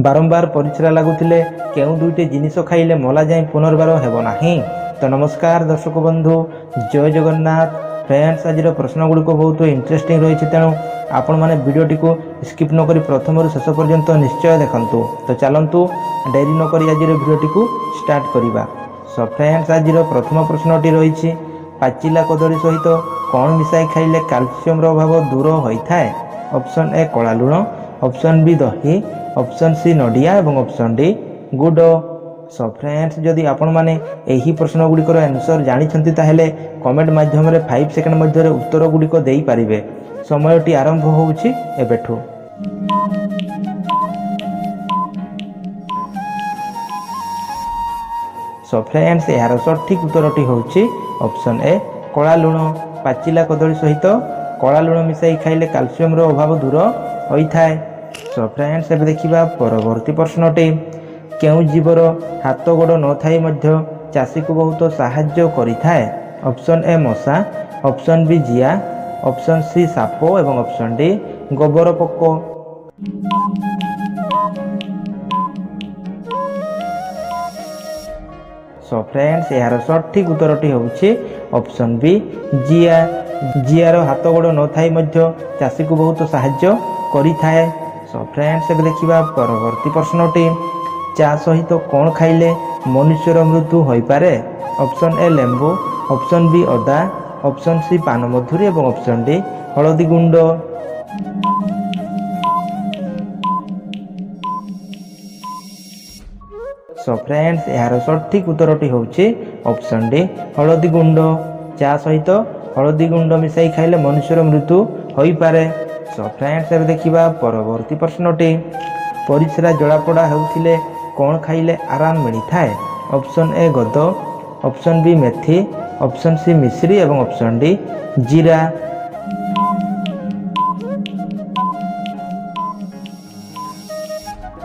बारंबार परिश्रा लगुले केउ दुईटी जिनिस खाइले मला जाए पुनर्बार हेब नाही। तो नमस्कार दर्शक बंधु, जय जगन्नाथ। फ्रेंड्स, आज प्रश्न गुड़िक बहुत इंटरेस्टिंग रही है, तेणु आपण मैंने वीडियोटी को स्किप नक प्रथम शेष पर्यंत निश्चय देखंतु। तो चलतु डेरी नक आज वीडियोटी को स्टार्ट करवा। सो फ्रेंड्स, आज प्रथम प्रश्नटी रही पाचिला कदली सहित कौन मिसाई खाइले कैल्शियम अभाव दूर होता है? ऑप्शन ए कला लुण, ऑप्शन बी दही, ऑप्शन सी नडिया और ऑप्शन डी गुड़। सो फ्रेंड्स, जदि आपण माने एही प्रश्न गुड़िकर आंसर जानिछंती ताहेले कमेंट माध्यम 5 सेकंड मध्य उत्तर गुड़िक देई पारिबे। समयटी आरंभ होउछि एबेठु। सो फ्रेंड्स, यार सठिक उत्तरटी होउछि ऑप्शन ए कला लुण। पाचिला कदली सहित कला लुण मिसाई खाइले कैल्शियम रो अभाव दूर होता है। सो फ्रेंड्स, एबे देखिबा परवर्ती प्रश्नटी। केउ जीवर हाथ गोड़ न थाई मध्य चाषी को बहुत साहाय्य करिथाए? ऑप्शन ए मशा, ऑप्शन बी जिया, ऑप्शन सी साप और ऑप्शन डी गोबर पोक। सो फ्रेंड्स, यार सठिक उत्तरटी होउछि ऑप्शन बी जिया। जियार हाथ गोड़ न थाई मध्य चाषी को बहुत साहाय्य करिथाए। सो फ्रेंड्स, एबे देखिबा परवर्ती प्रश्नटी। चा सहित कौन खाइले मनुष्यर मृत्यु हो पारे? ऑप्शन ए लेंबू, ऑप्शन बी अदा, ऑप्शन सी पान मधुरी और ऑप्शन डी हलदी गुंड। सो फ्रेंड्स, यार सठिक उत्तरटी होउछि ऑप्शन डी हलदी गुंड। चा सहित हलदी गुंड मिसाई खाइले मनुष्यर मृत्यु हो पारे। सो फ्रेंड्स, एबे देखिबा परवर्ती प्रश्नटी। परिश्रा जलापोड़ा हेउथिले कौन खाइले आराम मिलता है? ऑप्शन ए गद, ऑप्शन बी मेथी, ऑप्शन सी मिश्री और ऑप्शन डी जीरा।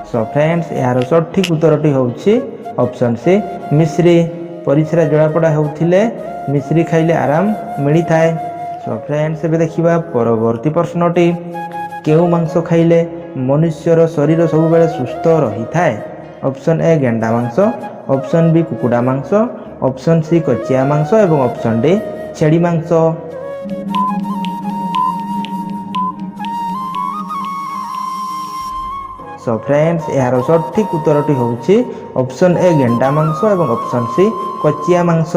सो फ्रेंड्स, यार सठिक उत्तरटी होउछि ऑप्शन सी मिश्री। परिश्रा जलापोड़ा हेउथिले मिश्री खाइले आराम मिलता है। सो फ्रेंड्स, एबे देखिबा परवर्ती प्रश्नटी। केउ मांस खाइले मनुष्यर शरीर सब बेले सुस्थ रही थाए? ऑप्शन ए गेंडा मांस, ऑप्शन बी कुकुड़ा मांस, ऑप्शन सी कचिया मांस और ऑप्शन डी छेड़ी मांस। सो फ्रेंड्स, यार सठिक उत्तरटी होउछि ऑप्शन ए गेंडा मांस और ऑप्शन सी कचिया मांस।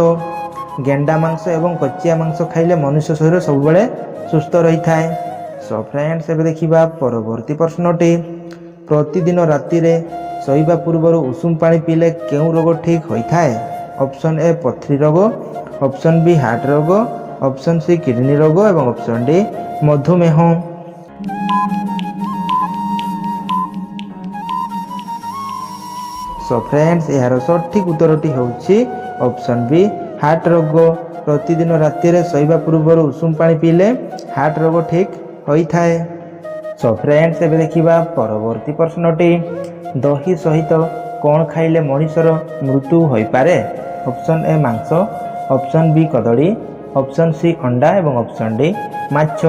गेंडा मांस और कचिया मांस खाइले मनुष्य शरीर सब बेले सुस्थ रही थाए। सो फ्रेंड्स, एबे देखिबा परवर्ती प्रश्नटी। प्रतिदिन राति रे शोइबा पूर्व उषुम पानी पीले केउ रोग ठीक होता है? ऑप्शन ए पथरी रोग, ऑप्शन बी हार्ट रोग, ऑप्शन सी किडनी रोग और ऑप्शन डी मधुमेह। सो फ्रेंड्स, यार सठिक उत्तरटी होउछि ऑप्शन बी हार्ट रोग। प्रतिदिन राति रे शोइबा पूर्व उषुम पानी पीले हार्ट रोग ठीक होता है। सो फ्रेंड्स, एबे देखिबा परवर्ती प्रश्नटी। दही सहित कौन खाइले मनुष्यर मृत्यु हो पारे? ऑप्शन ए मांस, ऑप्शन बी कदली, ऑप्शन सी अंडा और ऑप्शन डी माछ।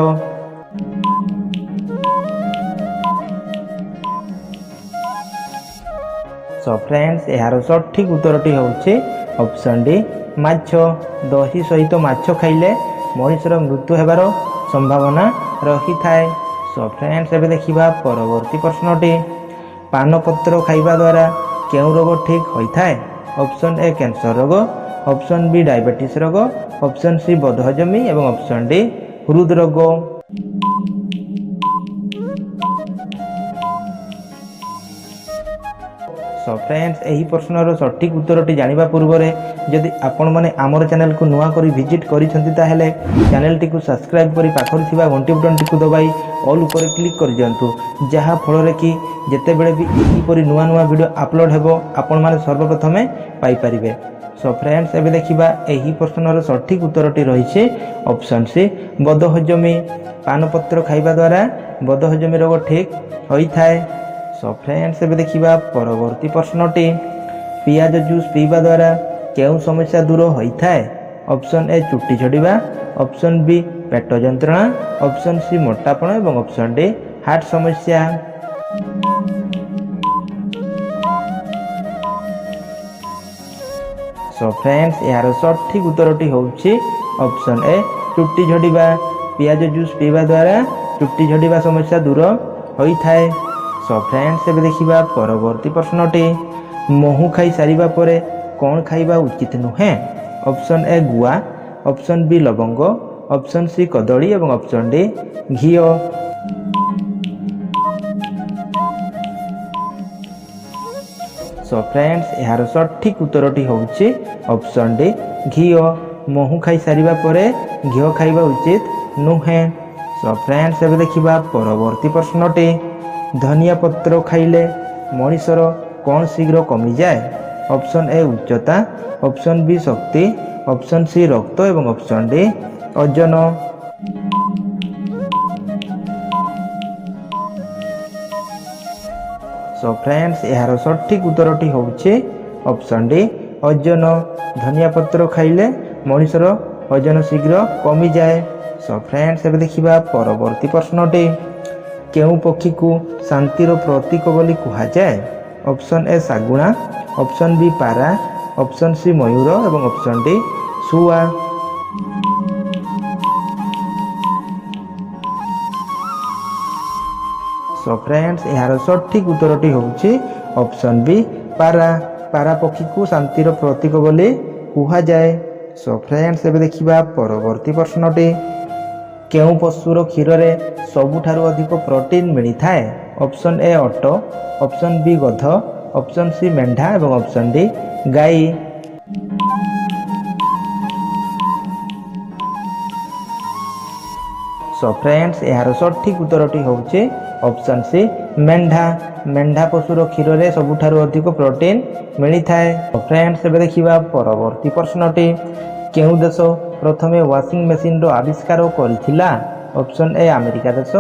सो फ्रेंड्स, यार सठिक उत्तरटी होउछि ऑप्शन डी माछ। दही सहित माछ खाइले मनुष्यर मृत्यु हेबार संभावना रही थाए। सो फ्रेंड्स, एबे देखिबा परवर्ती प्रश्नटी। पानपत्र खाइबा द्वारा केउ रोग ठीक होता है? ऑप्शन ए कैंसर रोग, ऑप्शन बी डायबिटीज रोग, ऑप्शन सी बदहजमी और ऑप्शन डी हृद रोग। सो फ्रेंड्स, यही प्रश्नर सठिक उत्तरटी जानिबा पूर्वरे जदि आपण माने आमर चैनल को नुआ करी विजिट करिसेंती ताहेले चैनल टी को सब्सक्राइब करी पाखर थिबा घंटी बटन टी को दबाई ऑल ऊपर क्लिक कर दियंतु, जहा फल रे कि जेते बेले भी एही परी नुआ नुआ वीडियो अपलोड हेबो आपण माने सर्वप्रथमे पाई परिबे। सो फ्रेंड्स, एबे देखिबा एही प्रश्नर सठिक उत्तरटी रहिছে ऑप्शन सी बदहजमी। पानपत्र खाइबा द्वारा बदहजमी रोग ठीक होइथाए। सो फ्रेंड्स, एबे देखिबा परवर्ती प्रश्नटी। पियाज जूस पीवा द्वारा केउ समस्या दूर होता है? ऑप्शन ए चुट्टी झड़िबा, ऑप्शन बी पेट जंत्रणा, ऑप्शन सी मोटापण और ऑप्शन डी हार्ट समस्या। सो फ्रेंड्स यार सठिक उत्तरटी होउछि ऑप्शन ए चुट्टी झड़िबा। पियाज जूस पीवा द्वारा चुट्टी झड़िबा समस्या दूर होई थाए। सो फ्रेंड्स एबे देखिबा परवर्ती प्रश्नटी महू खाई सारिबा परे कौन खाइबा उचित नुहे। ऑप्शन ए गुआ, ऑप्शन बी लवंग, ऑप्शन सी कदली एवं ऑप्शन डी घिओ। सो फ्रेंड्स यार सठिक उत्तरटी होउछि ऑप्शन डी घिओ। महू खाई सारिबा परे घिओ खाइबा उचित नुहे। सो फ्रेंड्स एबे देखिबा परवर्ती प्रश्नटी धनिया पत्र खाइले मनीषर कौन शीघ्र कमी जाए। ऑप्शन ए उच्चता, ऑप्शन बी शक्ति, ऑप्शन सी रक्त एवं ऑप्शन डी ओजन। सो फ्रेंड्स यार सठिक उत्तरटी होउछि ऑप्शन डी ओजन। धनिया पत्र खाइले मनीषर ओजन शीघ्र कमी जाए। सो फ्रेंड्स एबे देखिबा परवर्ती प्रश्नटी केउ पक्षी को शांतिर प्रतीक बोली कहा जाए। ऑप्शन ए शागुणा, ऑप्शन बी पारा, ऑप्शन सी मयूर एवं ऑप्शन डी शुआ। सो फ्रेंड्स यार सठिक उत्तरटी होउछि ऑप्शन बी पारा। पारा पक्षी को शांतिर प्रतीक बोली कहा जाए। सो फ्रेंड्स एबे देखिबा परवर्ती प्रश्नटी केउ पशुर क्षीर रे सबुठारु अधिक प्रोटीन मिली थाए। ऑप्शन ए ओट, ऑप्शन बी गध, ऑप्शन सी मेंढा एवं ऑप्शन डी गाई। सो फ्रेंड्स यार सठिक उत्तरटी होउछि ऑप्शन सी मेंढा। मेंढा पशुर क्षीर रे सबुठारु अधिक प्रोटीन मिली थाए। सो फ्रेंड्स एबे देखिबा परवर्ती प्रश्नटी केउ देश प्रथमे वाशिंग मेसिन रो आविष्कार करिथिला। ऑप्शन ए अमेरिका देश,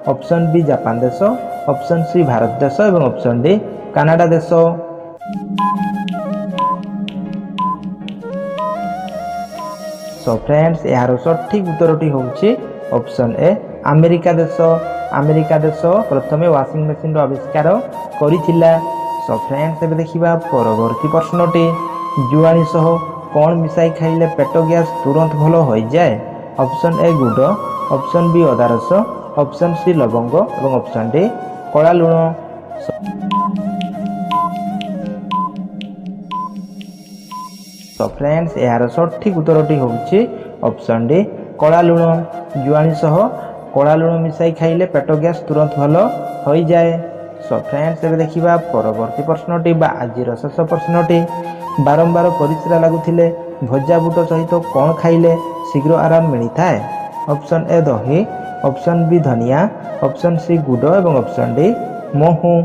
ऑप्शन बी जापान देश, ऑप्शन सी भारत देश एवं ऑप्शन डी कनाडा देश। सो फ्रेंड्स यार सठिक उत्तरटी होउछि ऑप्शन ए अमेरिका देश। अमेरिका देश प्रथमे वाशिंग मेसिन रो आविष्कार करिथिला। सो फ्रेंड्स एबे देखिबा परवर्ती प्रश्नटी जुआनी सह कौन मिसाई खाइले पेट गैस तुरंत भल हो जाए। ऑप्शन ए गुड़, ऑप्शन बी अदा रस, ऑप्शन सी लवंग एवं ऑप्शन डी कला लुण। तो फ्रेंड्स यार सठिक उत्तरटी होउछि ऑप्शन डी कला लुण। जुआनी सह कला लुण मिसाई खाइले पेट गैस तुरंत भल हो जाए। सो फ्रेंड्स एबे देखिबा परवर्ती प्रश्नटी बा आजिर शेष प्रश्नटी बारंबार परिस्रा लगुथिले भजा बुट सहित कौन खाइले शीघ्र आराम मिली थाए। ऑप्शन ए दही, ऑप्शन बी धनिया, ऑप्शन सी गुड़ एवं option D Mhow.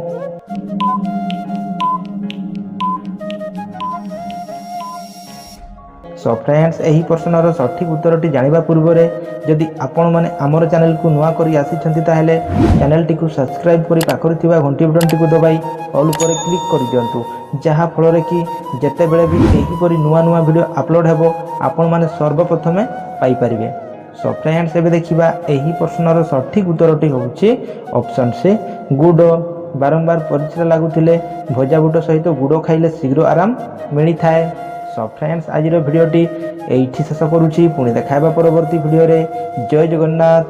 So friends यही प्रश्नर सठिक उत्तरटी जानिबा पूर्व जदि आपण माने आमर चैनल को नुआ करी आसी ताहेले चैनल टी को सब्सक्राइब करी पाखरि थिबा घंटी बटन टी को दबाई ऑल पर क्लिक कर दियंतु जहा फल कि जेते बेले भी एही परी नुआ नुआ वीडियो अपलोड हेबो आपण माने सर्वप्रथमे पाई परिबे। सो फ्रेंड्स एबे देखिबा एही प्रश्नर सठिक उत्तरटी होउछि ऑप्शन से गुड़। बारंबार परिस्रा लागुथिले भजा बुट सहित गुड़ खाइले शीघ्र आराम मिली थाए। सो फ्रेंड्स आज वीडियोटी एठी शेष करूछि पुणी देखाइबा परवर्ती वीडियो रे। जय जगन्नाथ।